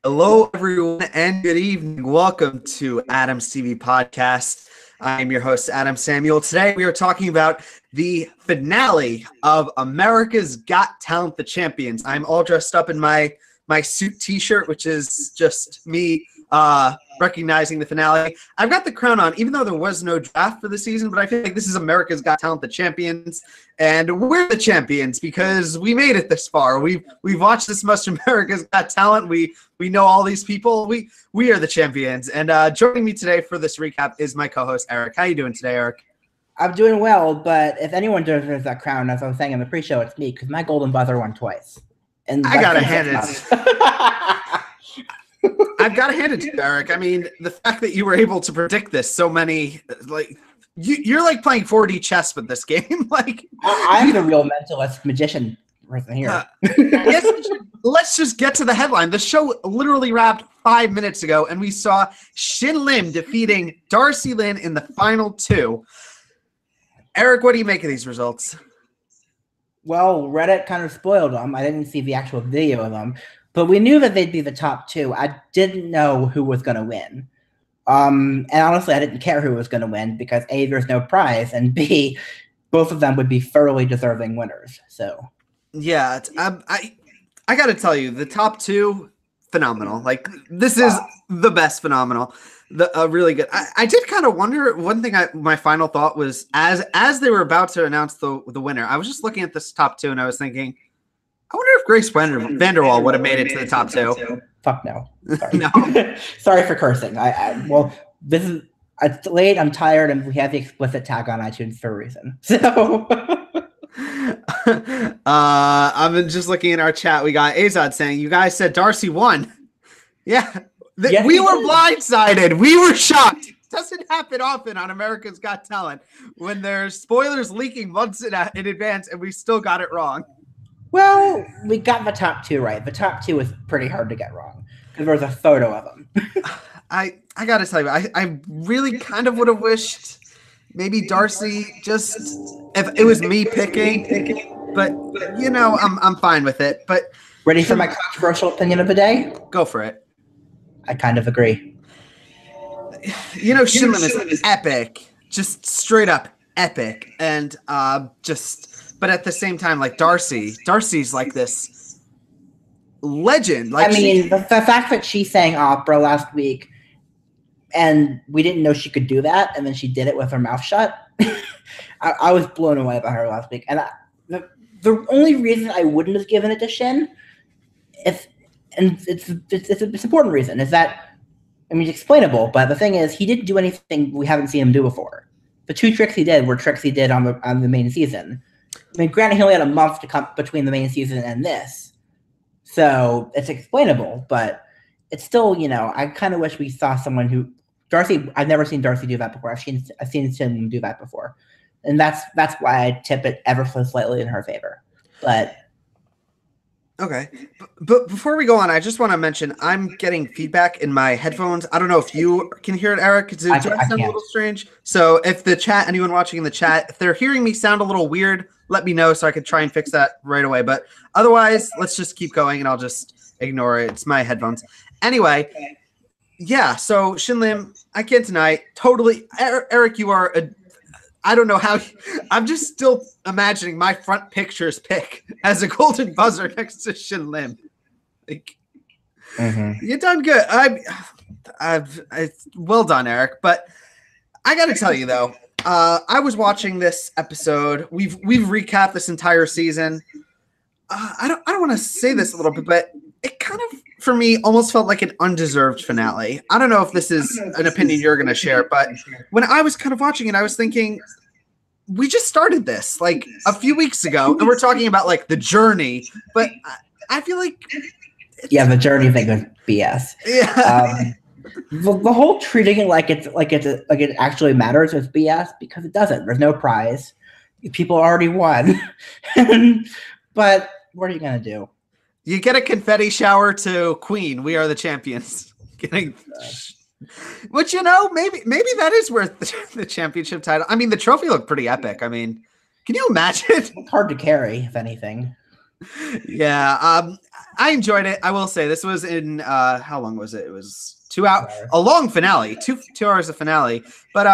Hello, everyone, and good evening. Welcome to Adam's TV Podcast. I'm your host, Adam Samuel. Today, we are talking about the finale of America's Got Talent, the Champions. I'm all dressed up in my suit T-shirt, which is just me recognizing the finale. I've got the crown on, even though there was no draft for the season, but I feel like this is America's Got Talent, the Champions, and we're the champions because we made it this far. We've watched this much America's Got Talent. We know all these people. We are the champions. And joining me today for this recap is my co-host Eric. How you doing today, Eric? I'm doing well, but if anyone deserves that crown, as I was saying in the pre-show, it's me because my golden buzzer won twice. And I gotta hand it. I've got to hand it to you, Eric. I mean, the fact that you were able to predict this so many, like, you're like playing 4D chess with this game. Like, I'm the real mentalist magician person here. Let's just get to the headline. The show literally wrapped 5 minutes ago, and we saw Shin Lim defeating Darcy Lin in the final two. Eric, what do you make of these results? Well, Reddit kind of spoiled them. I didn't see the actual video of them. But we knew that they'd be the top two. I didn't know who was going to win. And honestly, I didn't care who was going to win because A, there's no prize, and B, both of them would be thoroughly deserving winners. So, yeah, I got to tell you, the top two, phenomenal. Like, this is the best phenomenal. Really good. I did kind of wonder, one thing my final thought was, as they were about to announce the winner, I was just looking at this top two, and I was thinking, I wonder if Grace Vanderwall would have made it to the top two. Fuck no. Sorry. No. Sorry for cursing. Well, this is it's late. I'm tired, and we have the explicit tag on iTunes for a reason. So, I'm just looking at our chat. We got Azad saying, "You guys said Darcy won." Yeah, we were blindsided. We were shocked. Doesn't happen often on America's Got Talent when there's spoilers leaking months in advance, and we still got it wrong. Well, we got the top two right. The top two is pretty hard to get wrong because there was a photo of them. I got to tell you, I really kind of would have wished maybe Darcy just if it was me picking, but you know I'm fine with it. But ready for my controversial opinion of the day? Go for it. I kind of agree. You know, Shin Lim is epic, just straight up epic, and But at the same time, like Darcy's like this legend. Like, I mean, the fact that she sang opera last week, and we didn't know she could do that, and then she did it with her mouth shut. I was blown away by her last week, and the only reason I wouldn't have given it to Shin, it's an important reason, is that I mean, it's explainable, but the thing is, he didn't do anything we haven't seen him do before. The two tricks he did were tricks he did on the main season. I mean, granted, he only had a month to come between the main season and this, so it's explainable, but it's still, you know, I kind of wish we saw someone who Darcy. I've never seen Darcy do that before. I've seen him do that before, and that's why I tip it ever so slightly in her favor. But okay, but before we go on, I just want to mention I'm getting feedback in my headphones. I don't know if you can hear it, Eric. Does it sound a little strange? So if the chat, anyone watching in the chat, if they're hearing me sound a little weird, let me know so I could try and fix that right away. But otherwise, let's just keep going and I'll just ignore it. It's my headphones. Anyway, yeah, so Shin Lim, I can't deny, totally. Eric, you are I don't know how. I'm just still imagining my front pictures pick as a golden buzzer next to Shin Lim. Like, You've done good. It's well done, Eric. But I got to tell you though, I was watching this episode. We've recapped this entire season. I don't want to say this a little bit, but it kind of, for me, almost felt like an undeserved finale. I don't know if this is an opinion you're going to share, but when I was kind of watching it, I was thinking, we just started this like a few weeks ago, and we're talking about like the journey, but I feel like the journey thing was BS. Yeah. The whole treating it like it actually matters is BS because it doesn't. There's no prize. People already won. But what are you gonna do? You get a confetti shower to Queen. We are the champions. Which, you know, maybe that is worth the championship title. I mean, the trophy looked pretty epic. I mean, can you imagine? It's hard to carry, if anything. Yeah. I enjoyed it. I will say this was in how long was it? It was 2 hours, a long finale, 2 hours of finale. But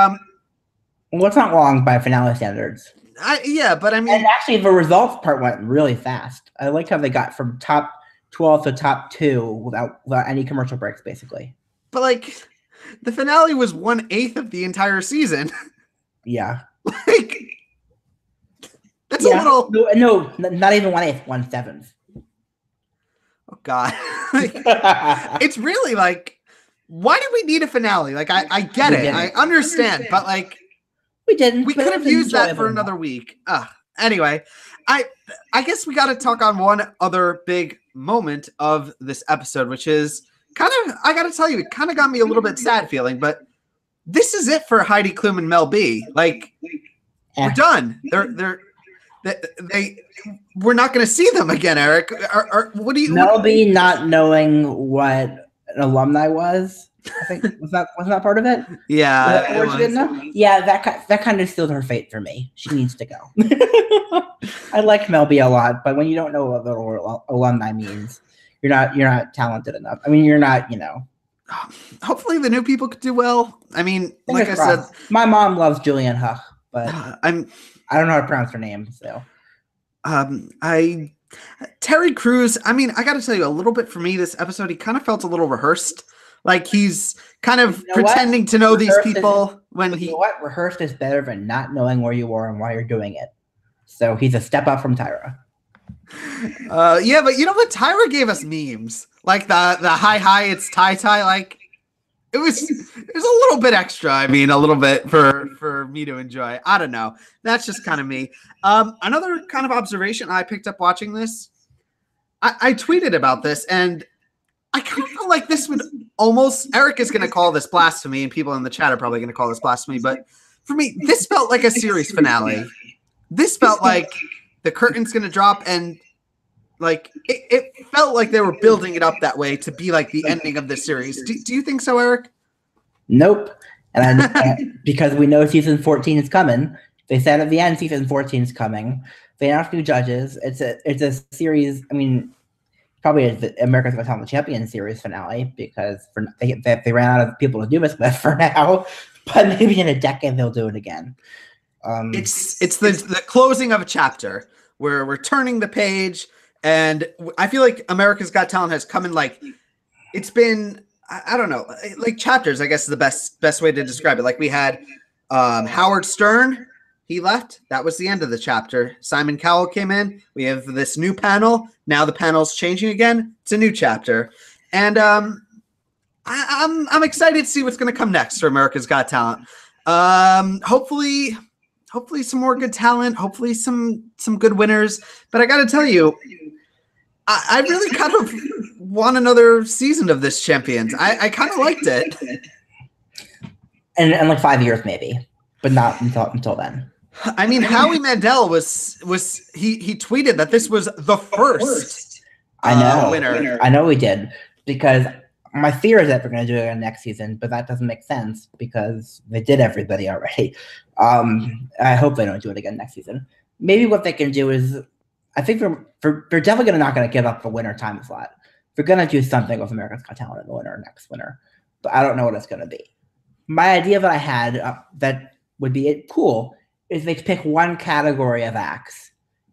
well, it's not long by finale standards. But I mean, and actually, the results part went really fast. I like how they got from top 12 to top 2 without any commercial breaks, basically. But like, the finale was 1/8 of the entire season. Yeah, like that's a little. No, not even 1/8, 1/7. Oh God, it's really like, why do we need a finale? Like, I get it, I understand, but like, we didn't. We could have used that for another week. Anyway, I guess we got to talk on one other big moment of this episode, which is kind of, I got to tell you, it kind of got me a little bit sad feeling, but this is it for Heidi Klum and Mel B. Like, we're done. We're not going to see them again, Eric. What do you? Mel B not knowing what an alumni was. I think wasn't that part of it? Yeah, or she didn't know? Yeah, that kind of sealed her fate for me. She needs to go. I like Mel B a lot, but when you don't know what the alumni means, you're not talented enough. I mean, you're not, Hopefully, the new people could do well. I mean, like I said, my mom loves Julianne Hough, but I don't know how to pronounce her name. So, Terry Crews. I mean, I got to tell you, a little bit for me, this episode, he kind of felt a little rehearsed. Like he's kind of pretending to know these people when he. You know what? Rehearsed is better than not knowing where you are and why you're doing it. So he's a step up from Tyra. Yeah, but you know what? Tyra gave us memes like the hi it's Ty. Like it was a little bit extra. I mean, a little bit for me to enjoy. I don't know. That's just kind of me. Another kind of observation I picked up watching this. I tweeted about this and. I kind of feel like this would almost, Eric is going to call this blasphemy, and people in the chat are probably going to call this blasphemy, but for me, this felt like a series finale. This felt like the curtain's going to drop, and like it felt like they were building it up that way to be like the ending of the series. Do you think so, Eric? Nope. And because we know season 14 is coming, they said at the end season 14 is coming. They announced new judges. It's a series. I mean. Probably the America's Got Talent Champion series finale because they ran out of people to do this with for now, but maybe in a decade they'll do it again. It's the closing of a chapter where we're turning the page, and I feel like America's Got Talent has come in like it's been I don't know, like chapters. I guess is the best way to describe it. Like we had Howard Stern. He left. That was the end of the chapter. Simon Cowell came in. We have this new panel. Now the panel's changing again. It's a new chapter. And I'm excited to see what's going to come next for America's Got Talent. Hopefully some more good talent. Hopefully some good winners. But I got to tell you, I really kind of want another season of this Champions. I kind of liked it. And like 5 years maybe, but not until then. I mean, Howie Mandel was he tweeted that this was the first winner. I know he did because my fear is that they're going to do it again next season, but that doesn't make sense because they did everybody already. I hope they don't do it again next season. Maybe what they can do is, I think they're definitely not going to give up the winter time slot. They're going to do something with America's Got Talent in the next winter, but I don't know what it's going to be. My idea that I had that would be cool is they pick one category of acts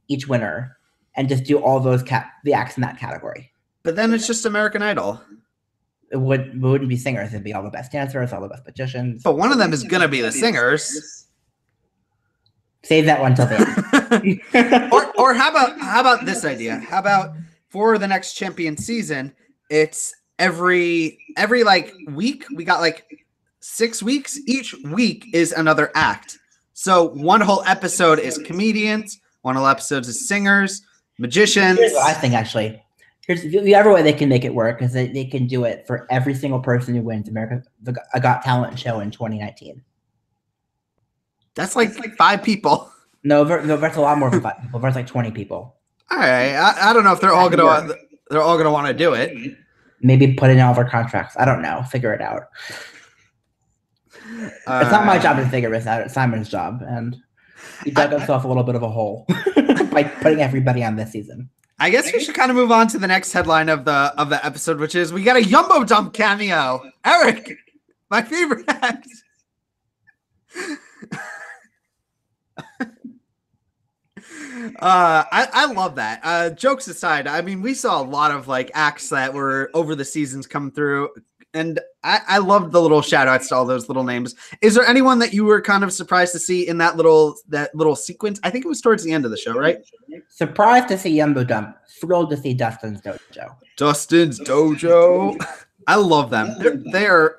each winner and just do all those the acts in that category. But then it's just American Idol. It wouldn't be singers. It'd be all the best dancers, all the best magicians. But one of them is going to be the singers. Save that one till the end. or how about this idea? How about for the next champion season, it's every like week, we got like 6 weeks. Each week is another act. So one whole episode is comedians, one whole episode is singers, magicians. Here's what I think, actually. Here's the other way they can make it work is that they can do it for every single person who wins America's Got Talent show in 2019. That's like 5 people. No, that's a lot more than 5 people. That's like 20 people. All right, I don't know if they're all gonna want to do it. Maybe put in all their contracts. I don't know. Figure it out. It's not my job to figure this out. It's Simon's job, and he dug himself a little bit of a hole by putting everybody on this season. I guess we should kind of move on to the next headline of the episode, which is we got a Yumbo Dump cameo. Eric, my favorite act. I love that. Jokes aside, I mean, we saw a lot of like acts that were over the seasons come through, and I loved the little shout outs to all those little names. Is there anyone that you were kind of surprised to see in that little sequence? I think it was towards the end of the show, right? Surprised to see Yumbo Dump. Thrilled to see Dustin's Dojo. Dustin's Dojo. I love them. They're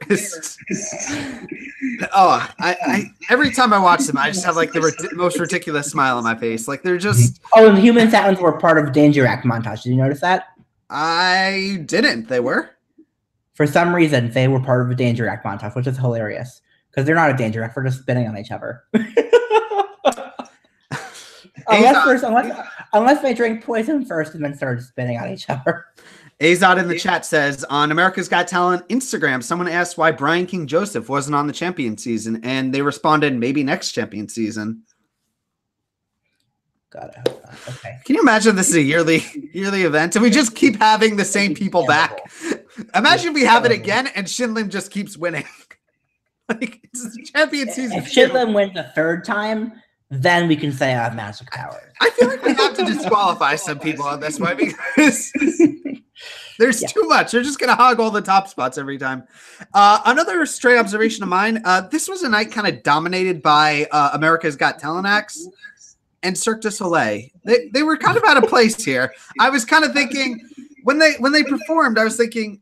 every time I watch them, I just have like the most ridiculous smile on my face. Like they're just. Oh, and the human sounds were part of Danger Act montage. Did you notice that? I didn't. They were. For some reason, they were part of a Danger Act montage, which is hilarious because they're not a Danger Act. We're just spitting on each other. Unless they drink poison first and then started spitting on each other. Azod in the chat says, on America's Got Talent Instagram, someone asked why Brian King Joseph wasn't on the champion season, and they responded, maybe next champion season. God, I hope not. Okay. Can you imagine this is a yearly event, and we just keep having the same people back? Imagine if we have it again, and Shinlim just keeps winning. Like, it's a champion season. If Shinlim wins the third time, then we can say I have magic powers. I feel like we have to disqualify some people on this one because there's too much. They're just going to hog all the top spots every time. Another stray observation of mine, this was a night kind of dominated by America's Got Talent acts and Cirque du Soleil. They were kind of out of place here. I was kind of thinking, when they performed, I was thinking,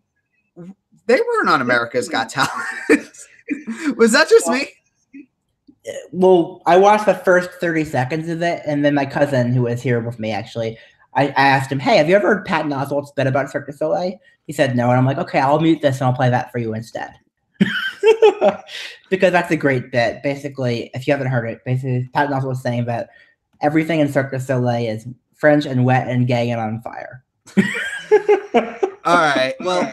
they weren't on America's Got Talent. Was that just me? Well, I watched the first 30 seconds of it, and then my cousin, who was here with me, actually, I asked him, hey, have you ever heard Patton Oswalt's bit about Cirque du Soleil? He said no, and I'm like, okay, I'll mute this, and I'll play that for you instead. Because that's a great bit. Basically, if you haven't heard it, basically, Patton Oswalt was saying that everything in Cirque du Soleil is French and wet and gay and on fire. All right, well...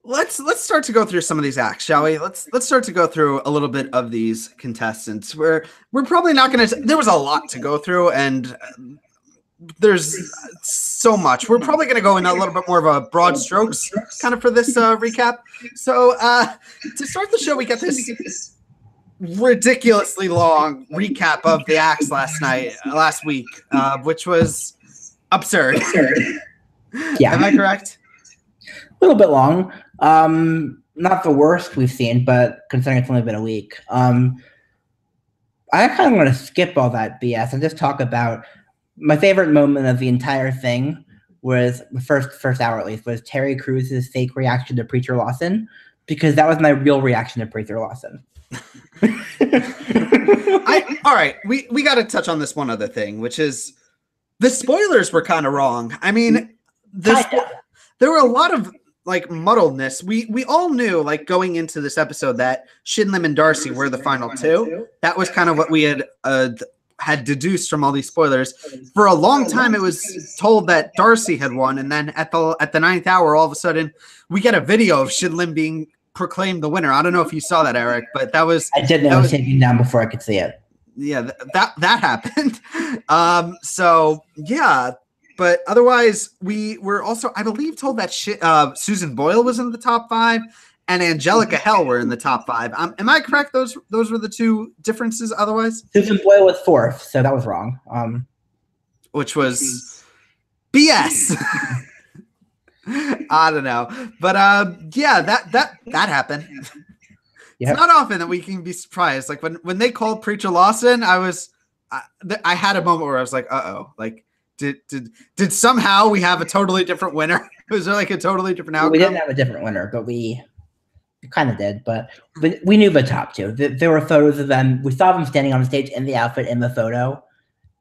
Let's start to go through some of these acts, shall we? Let's start to go through a little bit of these contestants. We're probably not going to. There was a lot to go through, and there's so much. We're probably going to go in a little bit more of a broad strokes kind of for this recap. So to start the show, we got this ridiculously long recap of the acts last week, which was absurd. Yeah, am I correct? A little bit long. Not the worst we've seen, but considering it's only been a week. I kind of want to skip all that BS and just talk about my favorite moment of the entire thing was the first hour at least was Terry Crews's fake reaction to Preacher Lawson, because that was my real reaction to Preacher Lawson. All right, we got to touch on this one other thing, which is the spoilers were kind of wrong. I mean, there were a lot of like muddledness. We all knew like going into this episode that Shinlim and Darcy were the final two. That was kind of what we had deduced from all these spoilers. For a long time, it was told that Darcy had won, and then at the ninth hour, all of a sudden, we get a video of Shinlim being proclaimed the winner. I don't know if you saw that, Eric, but that was I didn't know it was taken down before I could see it. Yeah, that happened. So yeah. But otherwise, we were also, I believe, told that Susan Boyle was in the top 5 and Angelica Hell were in the top 5. Am I correct? Those were the two differences otherwise? Susan Boyle was 4th, so that was wrong. Which was BS. I don't know. But yeah, that happened. Yep. It's not often that we can be surprised. Like when they called Preacher Lawson, I had a moment where I was like, uh-oh, like, Did somehow we have a totally different winner? Was there like a totally different outcome? We didn't have a different winner, but we kind of did. But we knew the top two. There were photos of them. We saw them standing on the stage in the outfit in the photo.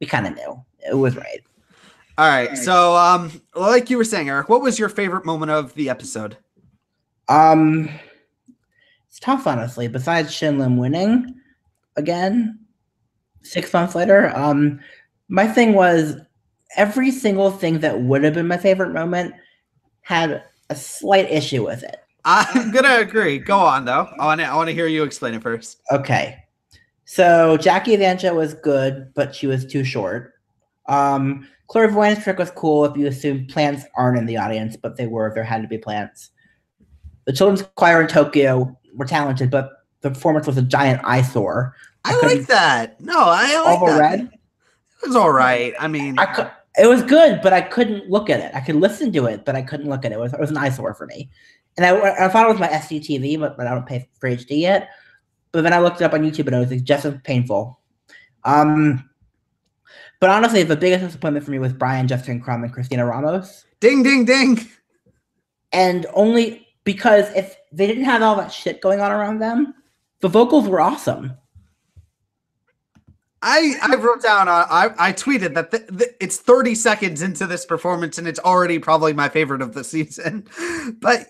We kind of knew it was right. All right. So, like you were saying, Eric, what was your favorite moment of the episode? It's tough, honestly. Besides Shinlim winning again 6 months later, my thing was. Every single thing that would have been my favorite moment had a slight issue with it. I'm gonna agree. Go on though. I want to hear you explain it first. Okay. So Jackie Evancha was good, but she was too short. Clairvoyance trick was cool if you assume plants aren't in the audience, but they were. There had to be plants. The children's choir in Tokyo were talented, but the performance was a giant eyesore. I like that. No, I like All that. red. It was all right. I mean, it was good, but I couldn't look at it. I could listen to it, but I couldn't look at it. It was an eyesore for me. And I thought it was my SCTV, but I don't pay for HD yet. But then I looked it up on YouTube, and it was just as painful. But honestly, the biggest disappointment for me was Brian, Justin Crumb, and Christina Ramos. Ding, ding, ding. And only because if they didn't have all that shit going on around them, the vocals were awesome. I wrote down, I tweeted that it's 30 seconds into this performance, and it's already probably my favorite of the season. But,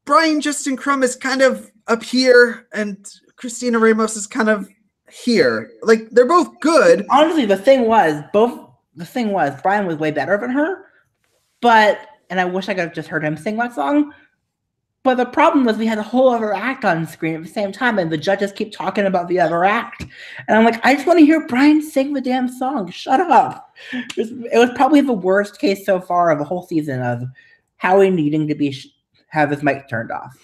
Brian, Justin Crumb is kind of up here, and Christina Ramos is kind of here. Like, they're both good. Honestly, the thing was Brian was way better than her, and I wish I could have just heard him sing that song. But the problem was we had a whole other act on screen at the same time, and the judges keep talking about the other act. And I'm like, I just want to hear Brian sing the damn song. Shut up. It was probably the worst case so far of the whole season of Howie needing to have his mic turned off.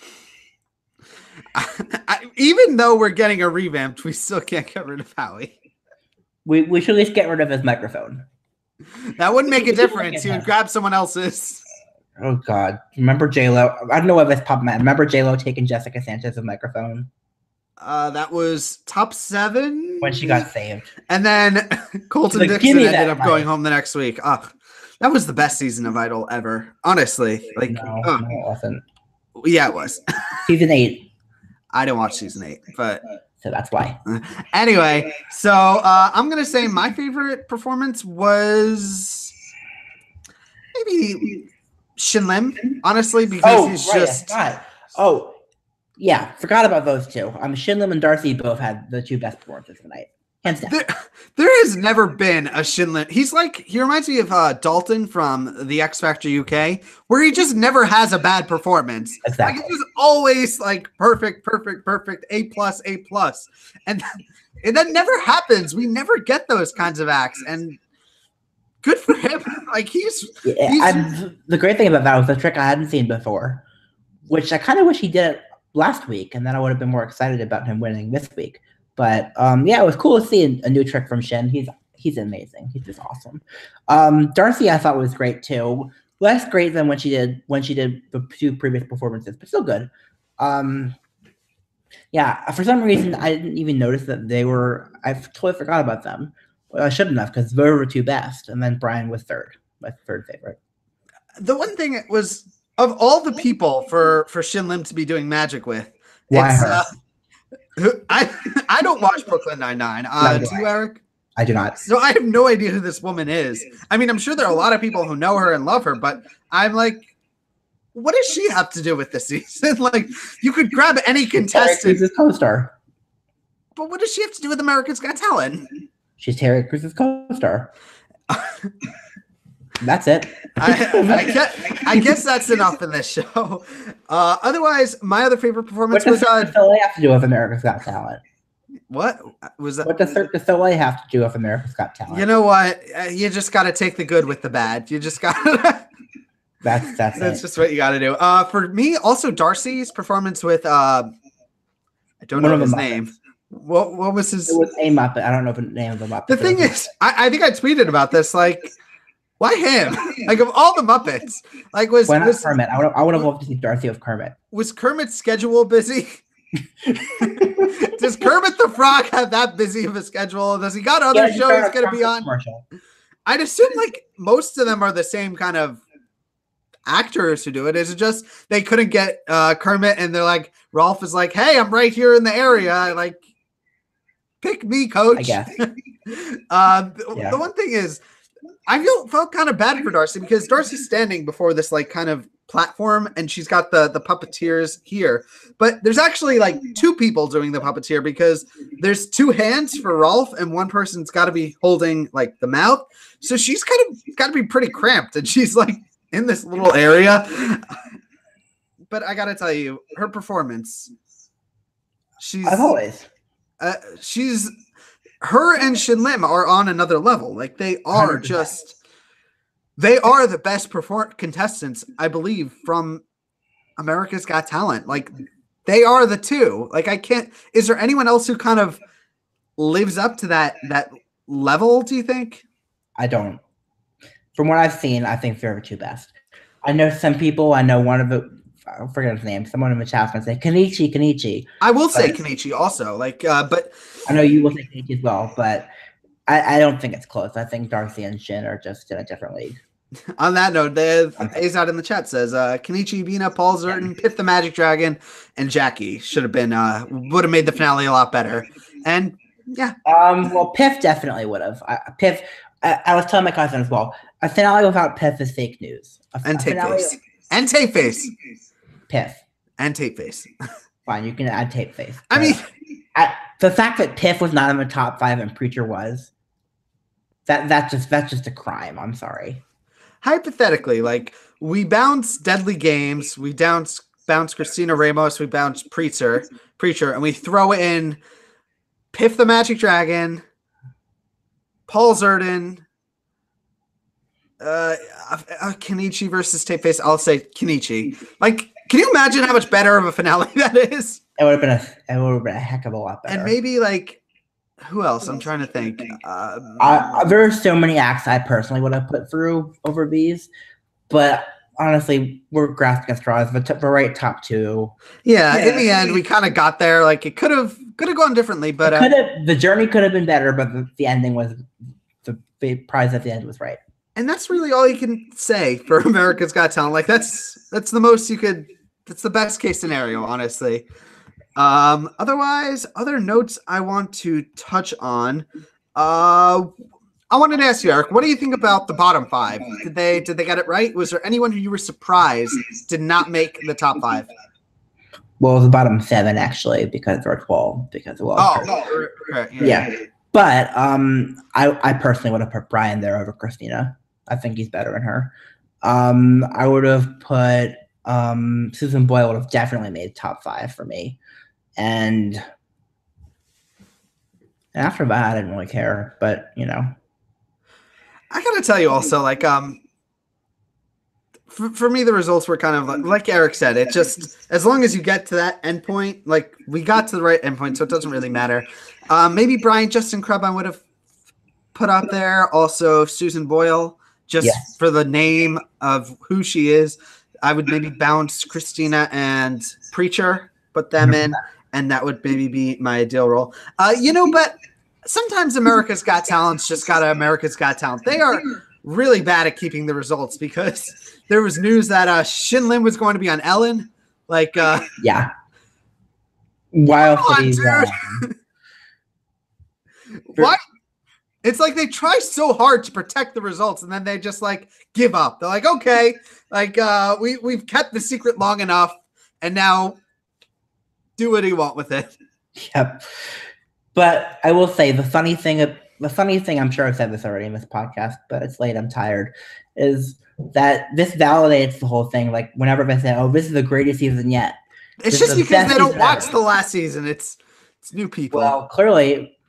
Even though we're getting a revamped, we still can't get rid of Howie. We should at least get rid of his microphone. That wouldn't make a difference. He would grab someone else's. Oh, God. Remember J-Lo? I don't know what this popped in. Remember J-Lo taking Jessica Sanchez's microphone? That was top 7. When she got saved. And then Colton Dixon ended up going home the next week. That was the best season of Idol ever. Honestly. No, it wasn't. Yeah, it was. Season 8. I didn't watch season 8, but... So that's why. Anyway, so I'm going to say my favorite performance was maybe Shin Lim, honestly, because he's just... Forgot about those two. Shin Lim and Darcy both had the two best performances tonight. Hands down. There has never been a Shin Lim. He reminds me of Dalton from the X Factor UK, where he just never has a bad performance. Exactly. Like, it's just always like perfect, A+. And that never happens. We never get those kinds of acts. And good for him. Like the great thing about that was a trick I hadn't seen before, which I kind of wish he did it last week, and then I would have been more excited about him winning this week. But it was cool to see a new trick from Shin. He's amazing. He's just awesome. Darcy, I thought was great too. Less great than when she did the 2 previous performances, but still good. For some reason I didn't even notice that they were. I totally forgot about them. Well, I shouldn't have, because they were 2 best, and then Brian was third, my third favorite. The one thing was, of all the people for Shin Lim to be doing magic with, why her? I don't watch Brooklyn Nine-Nine. Do you, Eric? I do not. So I have no idea who this woman is. I mean, I'm sure there are a lot of people who know her and love her, but I'm like, what does she have to do with this season? Like, you could grab any contestant. She's a co-star. But what does she have to do with America's Got Talent? She's Terry Cruz's co-star. That's it. I guess that's enough in this show. Otherwise, my other favorite performance was... What does Soleil have to do with America's Got Talent? What was that? What does Cirque du Soleil have to do with America's Got Talent? You know what? You just got to take the good with the bad. You just got to... That's just what you got to do. For me, also Darcy's performance with... I don't know his name. What was his... It was a Muppet. I don't know the name of the Muppet. The thing is, I think I tweeted about this, like... Why him? Like, of all the Muppets, like why not Kermit? I would have loved to see Darcy with Kermit. Was Kermit's schedule busy? Does Kermit the Frog have that busy of a schedule? Does he got other shows going to be on? Commercial. I'd assume like most of them are the same kind of actors who do it. Is it just they couldn't get Kermit, and they're like, Rolf is like, hey, I'm right here in the area. Like, pick me, coach. I guess. The one thing is, I felt kind of bad for Darcy, because Darcy's standing before this like kind of platform, and she's got the puppeteers here, but there's actually like 2 people doing the puppeteer, because there's 2 hands for Rolf, and one person's got to be holding like the mouth, so she's kind of got to be pretty cramped, and she's like in this little area. But I gotta tell you, her performance, she's her and Shin Lim are on another level. Like they are 100%. they are the best contestants, I believe, from America's Got Talent. Like they are the two. Like is there anyone else who kind of lives up to that level, do you think? I don't. From what I've seen, I think they're the two best. I know some people, I know one of the, I forget his name, someone in the chat can say Kenichi. I will say Kenichi also. Like, but I know you will say Kenichi as well, but I don't think it's close. I think Darcy and Shin are just in a different league. On that note, A's out in the chat says Kenichi, Bina, Paul Zerton, Piff the Magic Dragon, and Jackie should have been would have made the finale a lot better. And yeah, well, Piff definitely would have. Piff, I was telling my cousin as well. A finale without Piff is fake news. And tape face. And tape face. Piff. And tape face. Fine, you can add tape face. I mean, the fact that Piff was not in the top 5 and Preacher was, that's just a crime. I'm sorry. Hypothetically, like we bounce Deadly Games, we bounce Christina Ramos, we bounce Preacher, and we throw in Piff the Magic Dragon, Paul Zerton, Kenichi versus Tape Face. I'll say Kenichi. Like, can you imagine how much better of a finale that is? It would have been a heck of a lot better. And maybe like who else? I'm trying to think. There are so many acts I personally would have put through over these, but honestly, we're grasping at straws. The right top 2. Yeah, in the end, we kind of got there. Like it could have gone differently, but the journey could have been better. But the ending was the prize at the end was right. And that's really all you can say for America's Got Talent. Like that's the most you could. That's the best case scenario, honestly. Otherwise, other notes I want to touch on. I wanted to ask you, Eric, what do you think about the bottom 5? Did they get it right? Was there anyone who you were surprised did not make the top 5? Well, it was the bottom 7 actually, because there were 12. Yeah. But I personally would have put Brian there over Christina. I think he's better than her. I would have put Susan Boyle would have definitely made top 5 for me. And after that, I didn't really care. But, you know. I got to tell you also, like, for me, the results were kind of like Eric said. It just, as long as you get to that endpoint, like, we got to the right endpoint, so it doesn't really matter. Maybe Brian Justin Crubb I would have put up there. Also, Susan Boyle, just for the name of who she is. I would maybe bounce Christina and Preacher, put them in, and that would maybe be my ideal role. But sometimes America's Got Talent's just got America's Got Talent. They are really bad at keeping the results because there was news that Shin Lim was going to be on Ellen. Like, yeah. Wild Why? It's like they try so hard to protect the results, and then they just like give up. They're like, okay, like we've kept the secret long enough, and now do what you want with it. Yep. But I will say the funny thing, I'm sure I've said this already in this podcast, but it's late, I'm tired, is that this validates the whole thing. Like whenever they say, "Oh, this is the greatest season yet," it's just because they don't watch the last season. It's new people. Well, clearly,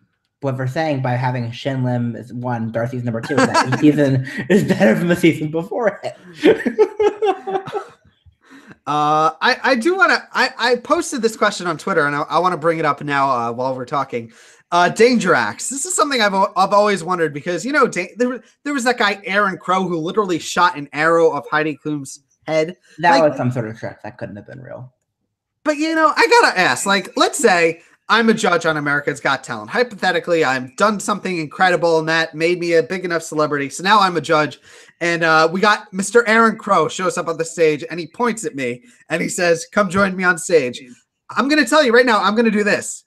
what they're saying by having Shin Lim as 1, Darcy's number 2, is that the season is better than the season before it. I do want to. I posted this question on Twitter, and I want to bring it up now while we're talking. Danger Acts. This is something I've always wondered because there was that guy Aaron Crow who literally shot an arrow of Heidi Klum's head. That was some sort of trick. That couldn't have been real. But I gotta ask. Like, let's say I'm a judge on America's Got Talent. Hypothetically, I've done something incredible and that made me a big enough celebrity. So now I'm a judge. And we got Mr. Aaron Crow shows up on the stage and he points at me and he says, "Come join me on stage." I'm going to tell you right now, I'm going to do this.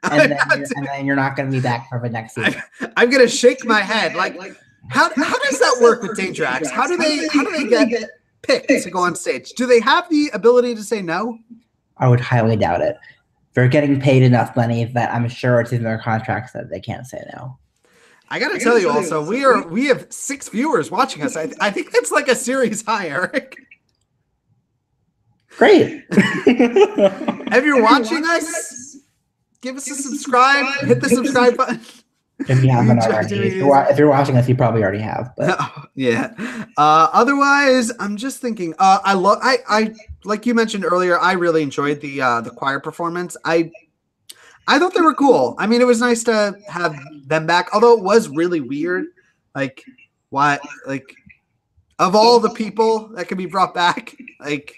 And then you're not going to be back for the next season. I'm going to shake my head. Like, how does that work with Danger Acts? How do they get picked to go on stage? Do they have the ability to say no? I would highly doubt it. They're getting paid enough money that I'm sure it's in their contracts that they can't say no. I got to tell you also, we have 6 viewers watching us. I think that's like a series high, Eric. Great. If you're watching us, give us a subscribe. Hit the subscribe button. If you haven't already, if you're watching this, you probably already have. But. Yeah. Otherwise, I'm just thinking. I like you mentioned earlier. I really enjoyed the choir performance. I thought they were cool. I mean, it was nice to have them back, although it was really weird. Like, why? Like, of all the people that could be brought back, like,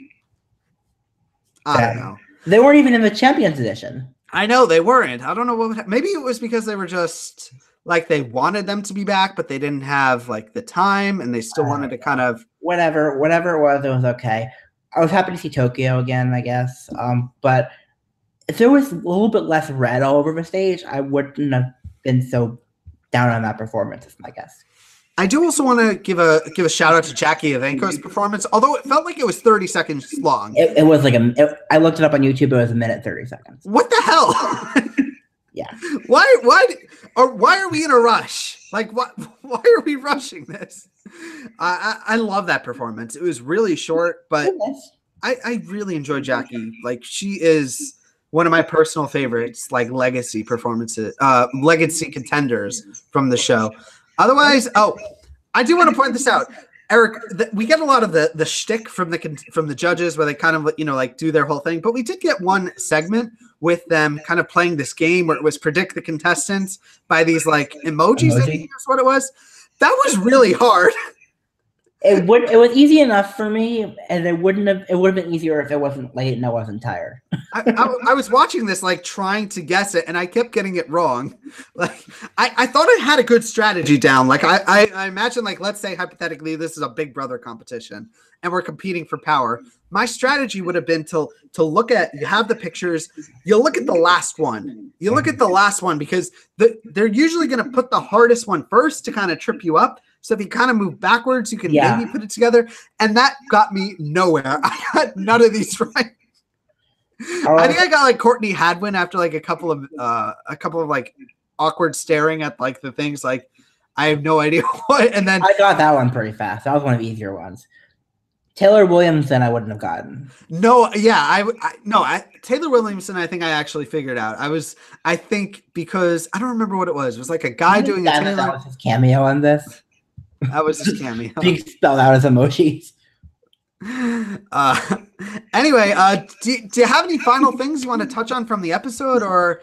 I don't know. They weren't even in the Champions Edition. I know they weren't. I don't know what. Maybe it was because they were just like they wanted them to be back, but they didn't have like the time, and they still wanted to kind of whatever it was okay. I was happy to see Tokyo again, I guess. But if there was a little bit less red all over the stage, I wouldn't have been so down on that performance. Is my guess. I do also want to give a shout out to Jackie Evancho's performance, although it felt like it was 30 seconds long. It was like I looked it up on YouTube. It was 1:30. What the hell? Yeah. Why are we in a rush? Like, why are we rushing this? I love that performance. It was really short, but I really enjoy Jackie. Like, she is one of my personal favorites, like legacy performances, legacy contenders from the show. Otherwise, I do want to point this out, Eric. We get a lot of the shtick from the judges where they kind of like do their whole thing, but we did get one segment with them kind of playing this game where it was predict the contestants by these like emojis. I think that's what it was. That was really hard. It was easy enough for me, and it would have been easier if it wasn't late and I wasn't tired. I was watching this like trying to guess it, and I kept getting it wrong. Like I thought I had a good strategy down. Like I imagine, like, let's say hypothetically this is a Big Brother competition and we're competing for power. My strategy would have been to look at, you have the pictures, you look at the last one. You look at the last one because they're usually going to put the hardest one first to kind of trip you up. So if you kind of move backwards, you can maybe put it together. And that got me nowhere. I got none of these right. I think I got like Courtney Hadwin after like a couple of like awkward staring at like the things. Like, I have no idea what. And then I got that one pretty fast. That was one of the easier ones. Taylor Williamson, I wouldn't have gotten. No, yeah, Taylor Williamson, I think I actually figured out. I think because I don't remember what it was. It was like a guy doing a Taylor. That was his cameo on this. That was his cameo. You spelled out as emojis. Anyway, do you have any final things you want to touch on from the episode, or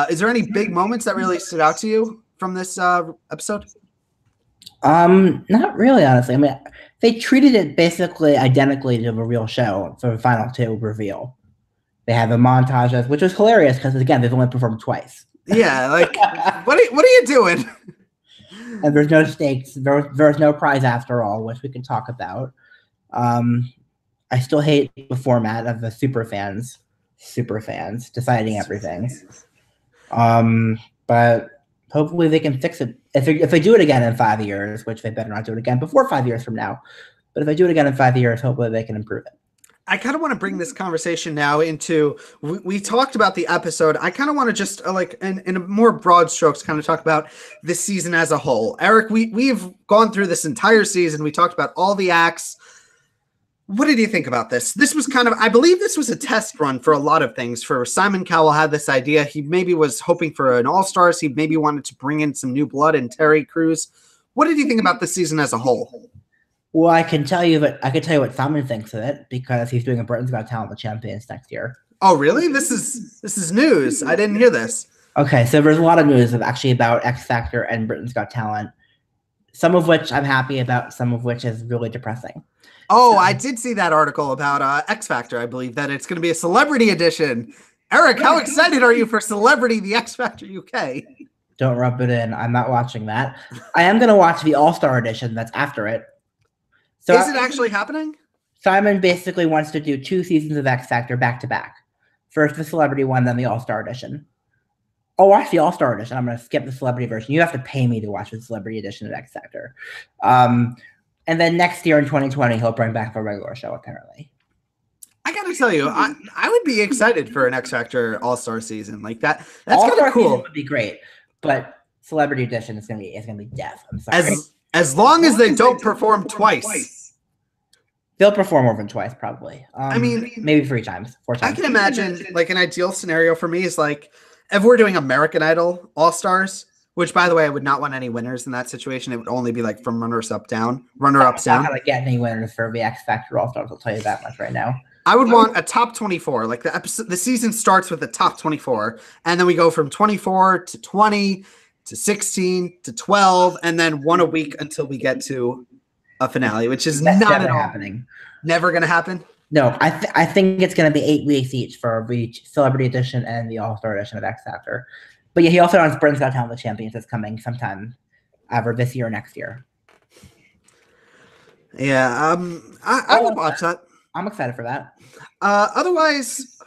is there any big moments that really stood out to you from this episode? Not really, honestly. I mean, they treated it basically identically to the real show for the final two reveal. They have the montages, which was hilarious because, again, they've only performed twice. Yeah, like, what are you doing? And there's no stakes. There's no prize after all, which we can talk about. I still hate the format of the super fans deciding everything. But hopefully they can fix it. If they do it again in 5 years, which they better not do it again before 5 years from now, but if they do it again in 5 years, hopefully they can improve it. I kind of want to bring this conversation now into, we talked about the episode. I kind of want to just like in a more broad strokes kind of talk about this season as a whole. Eric, we've gone through this entire season. We talked about all the acts. What did you think about this? This was kind of, I believe this was a test run for a lot of things. For Simon Cowell had this idea. He maybe was hoping for an All-Stars. He maybe wanted to bring in some new blood in Terry Crews. What did you think about the season as a whole? Well, I can tell you what Simon thinks of it because he's doing a Britain's Got Talent, the Champions next year. Oh, really? This is news. I didn't hear this. Okay, so there's a lot of news about X Factor and Britain's Got Talent. Some of which I'm happy about, some of which is really depressing. Oh, I did see that article about X Factor. I believe that it's going to be a celebrity edition. Eric, how excited are you for Celebrity, the X Factor UK? Don't rub it in. I'm not watching that. I am going to watch the All-Star edition that's after it. So is it actually happening? Simon basically wants to do 2 seasons of X Factor back to back. First the celebrity one, then the All-Star edition. I'll watch the All-Star edition. I'm going to skip the celebrity version. You have to pay me to watch the celebrity edition of X Factor. And then next year in 2020, he'll bring back the regular show, apparently. I got to tell you, I would be excited for an X Factor All-Star season like that. That's kind of cool. Would be great, but celebrity edition is going to be death. I'm sorry. As long as they don't perform twice. They'll perform more than twice, probably. I mean, maybe 4 times. I can imagine, like, an ideal scenario for me is like if we're doing American Idol All-Stars, which by the way, I would not want any winners in that situation. It would only be like from runner-ups down. Not gonna get any winners for the X Factor All-Stars. I'll tell you that much right now. I would want a top 24. Like the season starts with the top 24, and then we go from 24 to 20 to 16 to 12, and then one a week until we get to a finale, which is That's not never at all happening. Never going to happen. No, I think it's going to be 8 weeks each for the Celebrity Edition and the All-Star Edition of X Factor. But yeah, he also announced Britain's Got Talent, the Champions, is coming sometime either this year or next year. Yeah, I would watch that. I'm excited for that. Otherwise,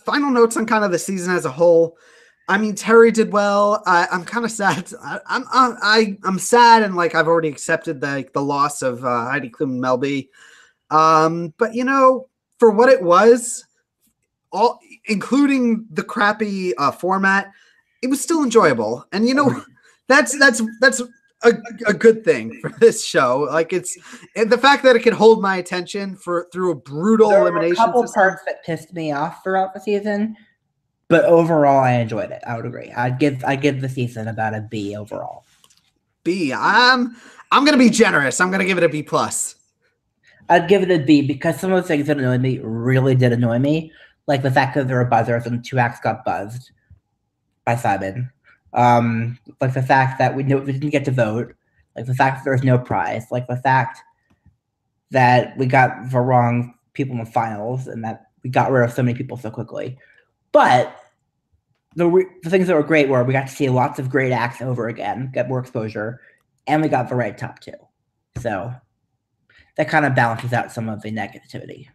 final notes on kind of the season as a whole. I mean, Terry did well. I'm kind of sad. I'm sad, and like I've already accepted the loss of Heidi Klum Melby. But you know, for what it was, all including the crappy format, it was still enjoyable. And you know, that's a good thing for this show. Like it's the fact that it could hold my attention through a brutal elimination. There were a couple parts that pissed me off throughout the season, but overall I enjoyed it. I would agree. I'd give the season about a B overall. B. I'm gonna be generous. I'm gonna give it a B plus. I'd give it a B because some of the things that annoyed me really did annoy me, like the fact that there were buzzers and 2 acts got buzzed by Simon. Like the fact that we didn't get to vote, like the fact that there's no prize, like the fact that we got the wrong people in the finals and that we got rid of so many people so quickly. But the things that were great were we got to see lots of great acts over again, get more exposure, and we got the right top 2. So that kind of balances out some of the negativity.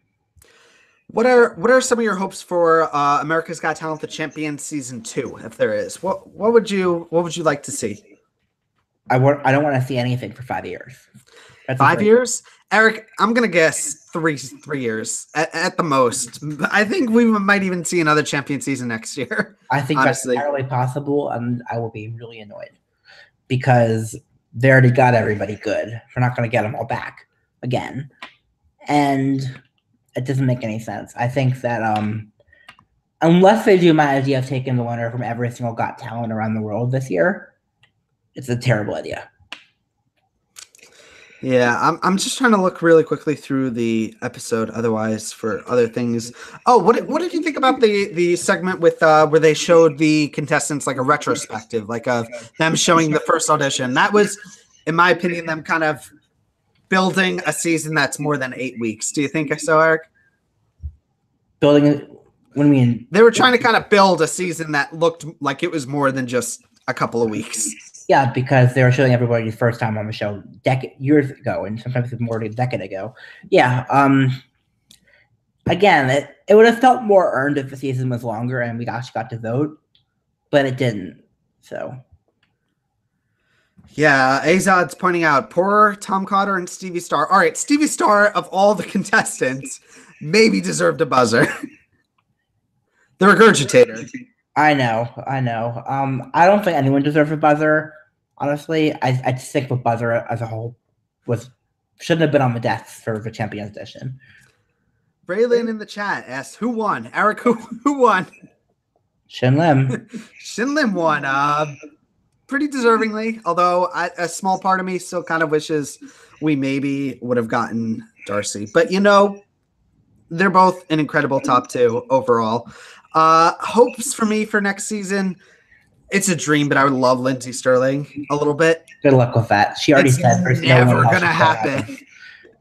What are some of your hopes for America's Got Talent, the Champions season 2, if there is? What would you like to see? I don't want to see anything for 5 years. That's 5 years, Eric. I'm gonna guess 3 years at the most. I think we might even see another champion season next year. I think honestly, that's entirely possible, and I will be really annoyed because they already got everybody good. We're not going to get them all back again, and it doesn't make any sense. I think that unless they do my idea of taking the winner from every single Got Talent around the world this year, it's a terrible idea. Yeah, I'm just trying to look really quickly through the episode. Otherwise, for other things. Oh, what did you think about the segment with where they showed the contestants like a retrospective, like of them showing the first audition? That was, in my opinion, them kind of building a season that's more than 8 weeks. Do you think so, Eric? Building it? What do you mean? They were trying to kind of build a season that looked like it was more than just a couple of weeks. Yeah, because they were showing everybody the first time on the show years ago, and sometimes more than a decade ago. Yeah. Again, it would have felt more earned if the season was longer and we actually got to vote, but it didn't. So. Yeah, Azad's pointing out poor Tom Cotter and Stevie Star. All right, Stevie Star, of all the contestants, maybe deserved a buzzer. The regurgitator. I know. I don't think anyone deserves a buzzer. Honestly, I just think the buzzer as a whole shouldn't have been on the desk for the Champions Edition. Braylon in the chat asked, "Who won?" Eric, who won? Shin Lim. Shin Lim won. Pretty deservingly, although a small part of me still kind of wishes we maybe would have gotten Darcy. But you know, they're both an incredible top 2 overall. Hopes for me for next season. It's a dream, but I would love Lindsey Sterling a little bit. Good luck with that. She already said there's never gonna happen.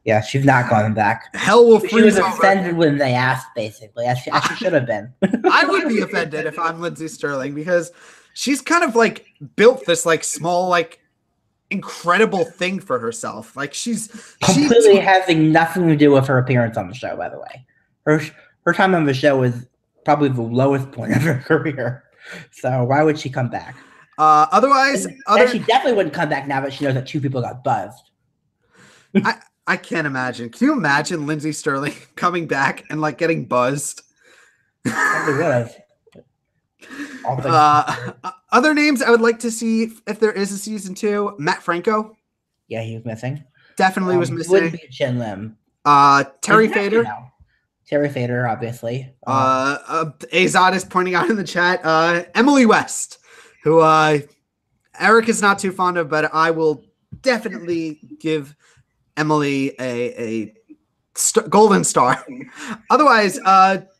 Yeah, she's not going back. Hell will freeze. She was offended when they asked, basically. As she should have been. I would be offended if I'm Lindsey Sterling because she's kind of like built this like small like incredible thing for herself. Like she's completely having nothing to do with her appearance on the show. By the way, her time on the show is probably the lowest point of her career. So why would she come back? Otherwise, she definitely wouldn't come back now that she knows that 2 people got buzzed. I can't imagine. Can you imagine Lindsey Sterling coming back and like getting buzzed? Probably would have. Other names I would like to see if there is a season 2. Matt Franco. Yeah, he was missing. Definitely was missing. Wouldn't be Shin Lim. Terry Fader. Terry Fader, obviously. Azad is pointing out in the chat, Emily West, who Eric is not too fond of, but I will definitely give Emily a golden star. Otherwise,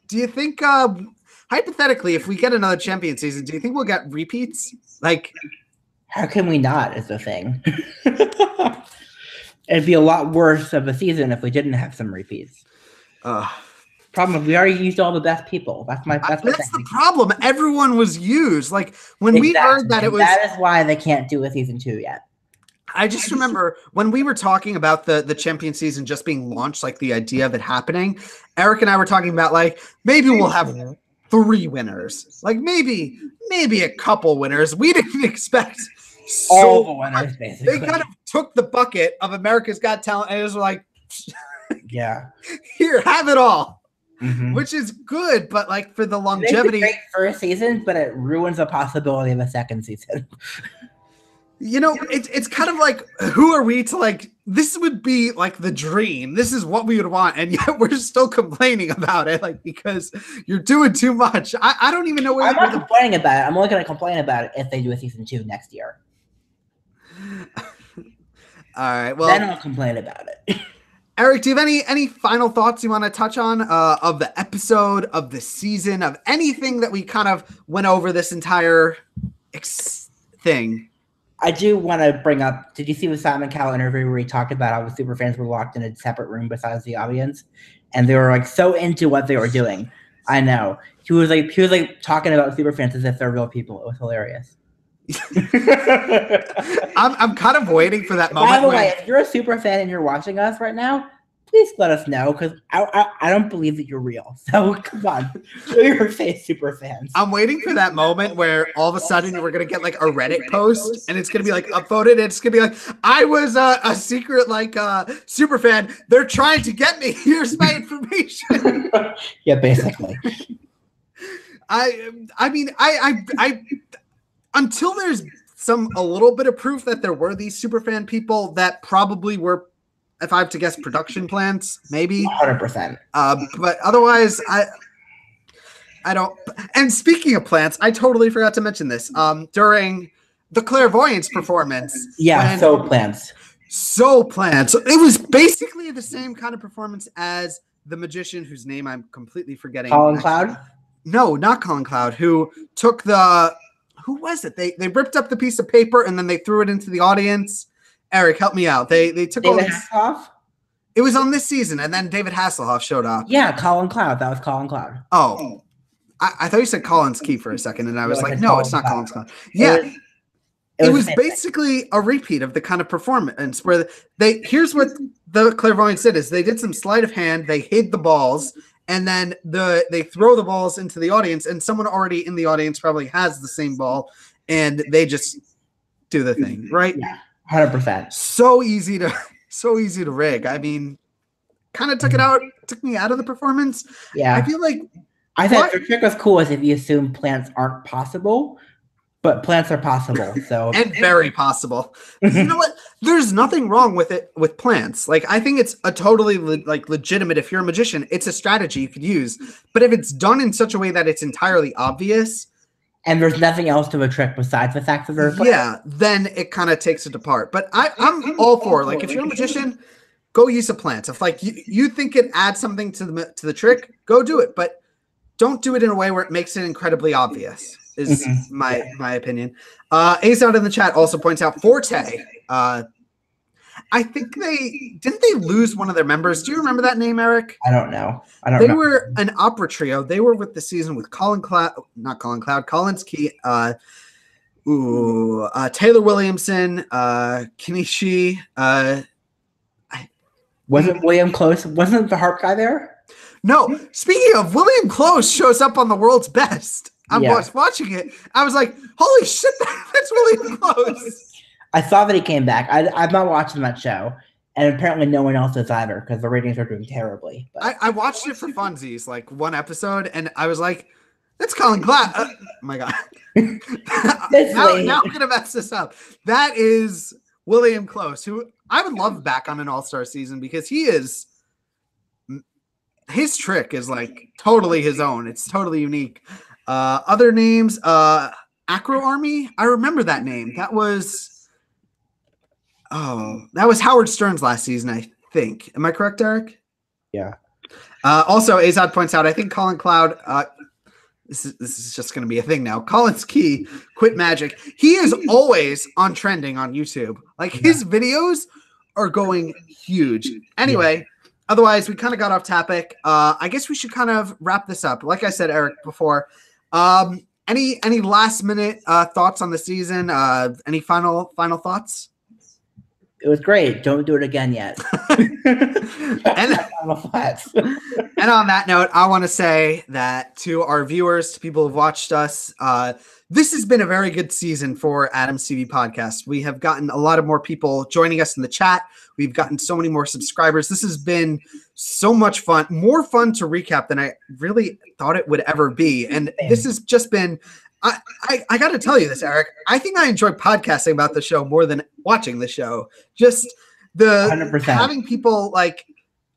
do you think, hypothetically, if we get another champion season, do you think we'll get repeats? Like, how can we not? Is the thing. It'd be a lot worse of a season if we didn't have some repeats. Problem is, we already used all the best people. That's the problem. Everyone was used. Like when we heard that it was. That is why they can't do a season 2 yet. I just remember when we were talking about the champion season just being launched, like the idea of it happening. Eric and I were talking about like maybe we'll have 3 winners, like maybe a couple winners. We didn't expect all the winners. Basically, they kind of took the bucket of America's Got Talent and it was like, yeah, here, have it all. Mm-hmm. Which is good, but like for the longevity, it's great for a season, but it ruins the possibility of a second season. You know, it's kind of like, who are we to like, this would be like the dream. This is what we would want. And yet we're still complaining about it, like, because you're doing too much. I don't even know where I'm not complaining about it. I'm only going to complain about it if they do a season 2 next year. All right. Well, then I'll complain about it. Eric, do you have any final thoughts you want to touch on of the episode, of the season, of anything that we kind of went over this entire thing? I do want to bring up, did you see the Simon Cowell interview where he talked about how the super fans were locked in a separate room besides the audience? And they were like so into what they were doing. I know. He was like talking about super fans as if they're real people. It was hilarious. I'm kind of waiting for that moment. By the way, if you're a super fan and you're watching us right now, please let us know, because I don't believe that you're real. So come on, show your face, super fans. I'm waiting for that moment where all of a sudden we're gonna get like a Reddit post and it's gonna be like upvoted. And it's gonna be like, I was a secret like super fan. They're trying to get me. Here's my information. Yeah, basically. I mean until there's a little bit of proof that there were these super fan people that probably were, if I have to guess, production plants, maybe 100%. But otherwise, I don't. And speaking of plants, I totally forgot to mention this. During the clairvoyance performance, so plants. It was basically the same kind of performance as the magician whose name I'm completely forgetting. Colin Cloud? No, not Colin Cloud. Who took the? Who was it? They ripped up the piece of paper and then they threw it into the audience. Eric, help me out. They took David Hasselhoff? It was on this season, and then David Hasselhoff showed up. Yeah, Colin Cloud. That was Colin Cloud. Oh. I thought you said Colin's Key for a second, and I was like, no, it's not Colin's Cloud. Yeah. It was basically a repeat of the kind of performance where here's what the clairvoyants did is they did some sleight of hand, they hid the balls, and then they throw the balls into the audience, and someone already in the audience probably has the same ball, and they just do the thing, right? Yeah, 100%. So easy to rig. I mean, kind of took me out of the performance. Yeah. I feel like I thought the trick was cool is if you assume plants aren't possible, but plants are possible. So and very possible. You know what? There's nothing wrong with it with plants. Like I think it's a totally legitimate. If you're a magician, it's a strategy you could use. But if it's done in such a way that it's entirely obvious, and there's nothing else to the trick besides the fact that they're then it kind of takes it apart. But I'm all for like if you're a magician, go use a plant. If like you think it adds something to the trick, go do it. But don't do it in a way where it makes it incredibly obvious. Is my opinion. Ace out in the chat also points out Forte. I think they lose one of their members. Do you remember that name, Eric? I don't know. They were an opera trio. They were with the season with Collins Key, Taylor Williamson, Kenichi. Wasn't William Close? Wasn't the harp guy there? No. Speaking of, William Close shows up on The World's Best. I was watching it. I was like, holy shit, that's William Close. I saw that he came back. I'm not watching that show. And apparently no one else is either because the ratings are doing terribly. But. I watched it for funsies, like one episode, and I was like, that's Colin Cloud. Oh my God. now I'm going to mess this up. That is William Close, who I would love back on an All-Star season because he is his trick is like totally his own. It's totally unique. Other names, Acro Army. I remember that name. That was Howard Stern's last season, I think. Am I correct, Eric? Yeah. Also, Azad points out, I think Colin Cloud, this is just going to be a thing now. Colin's Key quit Magic. He is always on trending on YouTube. Like his videos are going huge. Anyway, otherwise we kind of got off topic. I guess we should kind of wrap this up. Like I said, Eric, before, any last minute thoughts on the season? Any final thoughts? It was great. Don't do it again yet. And on that note, I want to say that to our viewers, to people who've watched us, this has been a very good season for Adam's TV Podcast. We have gotten a lot of more people joining us in the chat. We've gotten so many more subscribers. This has been so much fun, more fun to recap than I really thought it would ever be. And this has just been, I got to tell you this, Eric. I think I enjoy podcasting about the show more than watching the show. Just the 100%. Having people like,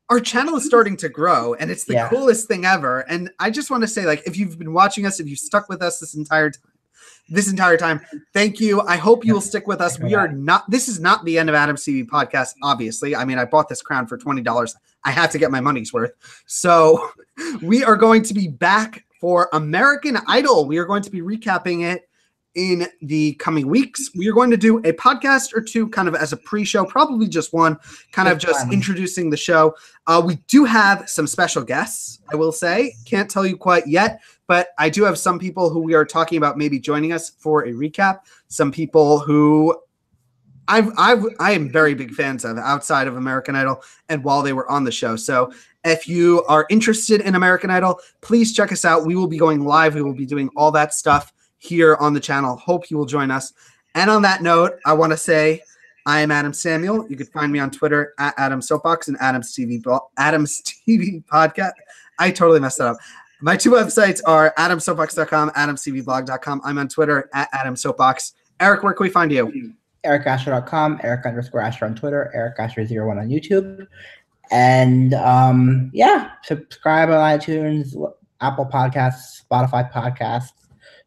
our channel is starting to grow, and it's the coolest thing ever. And I just want to say, like, if you've been watching us, if you've stuck with us this entire time, thank you. I hope you will stick with us. This is not the end of Adam's TV Podcast, obviously. I mean, I bought this crown for $20. I have to get my money's worth. So we are going to be back for American Idol. We are going to be recapping it in the coming weeks. We are going to do a podcast or two kind of as a pre-show, probably just one, kind of just introducing the show. We do have some special guests, I will say. Can't tell you quite yet, but I do have some people who we are talking about maybe joining us for a recap. Some people who I am very big fans of outside of American Idol and while they were on the show. So if you are interested in American Idol, please check us out. We will be going live. We will be doing all that stuff here on the channel. Hope you will join us. And on that note, I want to say I am Adam Samuel. You can find me on Twitter at Adam Soapbox and Adam's TV Podcast. I totally messed that up. My two websites are adamsoapbox.com, adamstvblog.com. I'm on Twitter at Adam Soapbox. Eric, where can we find you? EricAscher.com, Eric_Ascher on Twitter, EricAscher01 on YouTube. And subscribe on iTunes, Apple Podcasts, Spotify Podcasts,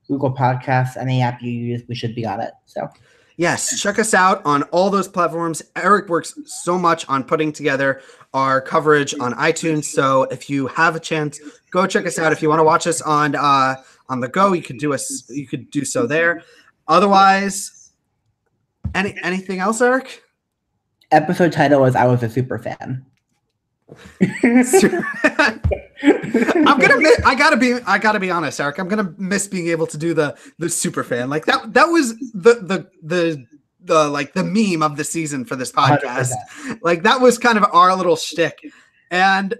Google Podcasts, any app you use, we should be on it. So yes, check us out on all those platforms. Eric works so much on putting together our coverage on iTunes. So if you have a chance, go check us out. If you want to watch us on the go, you could do so there. Otherwise, anything else, Eric? Episode title was I Was a Super Fan. I gotta be honest, Eric. I'm gonna miss being able to do the super fan. Like that was the like the meme of the season for this podcast. 100%. Like that was kind of our little shtick. And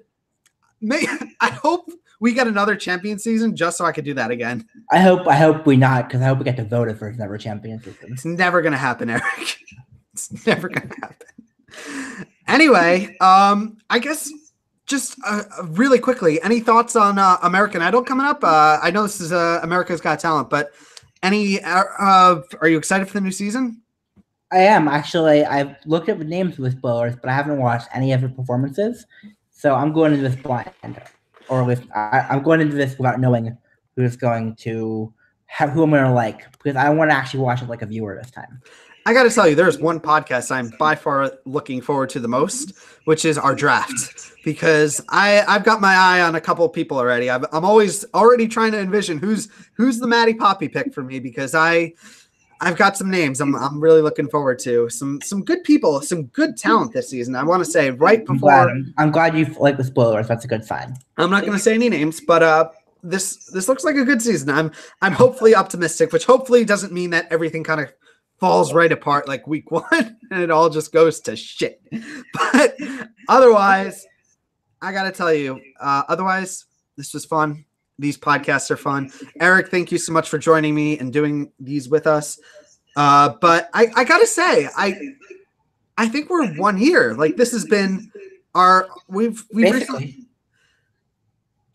I hope we get another champion season just so I could do that again. I hope we not, because I hope we get to vote if there's never champion season. It's never gonna happen, Eric. It's never gonna happen. Anyway, I guess just really quickly, any thoughts on American Idol coming up? I know this is America's Got Talent, but are you excited for the new season? I am, actually. I've looked at the names of the spoilers, but I haven't watched any of the performances. So I'm going into this blind, or I'm going into this without knowing who's going to who I'm going to like, because I want to actually watch it like a viewer this time. I got to tell you, there's one podcast I'm by far looking forward to the most, which is our draft, because I've got my eye on a couple of people already. I'm already trying to envision who's the Maddie Poppy pick for me, because I've got some names I'm really looking forward to. Some good people, some good talent this season. I want to say right before. I'm glad you like the spoilers. That's a good sign. I'm not going to say any names, but this looks like a good season. I'm hopefully optimistic, which hopefully doesn't mean that everything kind of falls right apart like week one and it all just goes to shit. But otherwise, I got to tell you, this was fun. These podcasts are fun. Eric, thank you so much for joining me and doing these with us. But I got to say, I think we're 1 year. Like this has been we've recently.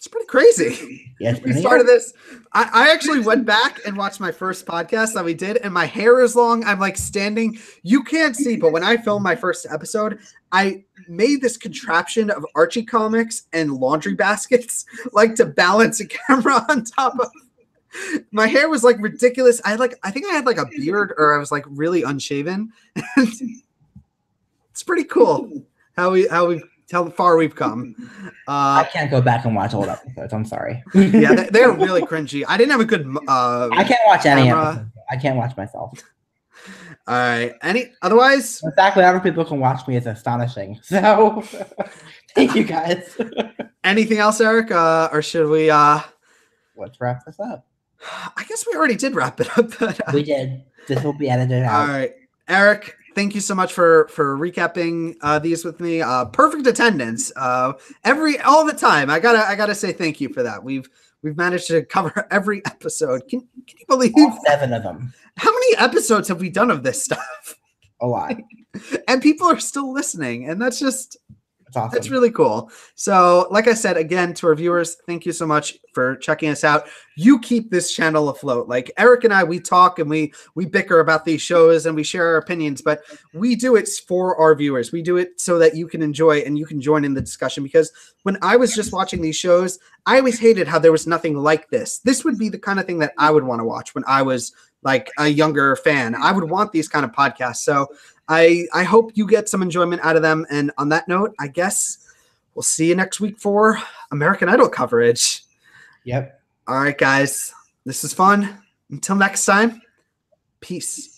It's pretty crazy. Yes, We started this. I actually went back and watched my first podcast that we did, and my hair is long. I'm like standing. You can't see, but when I filmed my first episode, I made this contraption of Archie comics and laundry baskets, like to balance a camera on top of. My hair was like ridiculous. I think I had like a beard, or I was like really unshaven. It's pretty cool how far we've come. I can't go back and watch old episodes. I'm sorry. Yeah, they're really cringy. I didn't have a good. I can't watch any episodes. I can't watch myself. All right. Otherwise? The fact that other people can watch me is astonishing. So, thank you guys. Anything else, Eric? Or should we? Let's wrap this up. I guess we already did wrap it up. But, we did. This will be edited out. All right, Eric. Thank you so much for recapping these with me. Perfect attendance. All the time. I gotta say thank you for that. We've managed to cover every episode. Can you believe all 7 of them? How many episodes have we done of this stuff? A lot. And people are still listening, and that's just awesome. That's really cool. So, like I said, again, to our viewers, thank you so much for checking us out. You keep this channel afloat. Like Eric and I, we talk and we bicker about these shows and we share our opinions, but we do it for our viewers. We do it so that you can enjoy and you can join in the discussion, because when I was just watching these shows, I always hated how there was nothing like this. This would be the kind of thing that I would want to watch when I was like a younger fan. I would want these kind of podcasts. So I hope you get some enjoyment out of them. And on that note, I guess we'll see you next week for American Idol coverage. Yep. All right, guys. This is fun. Until next time, peace.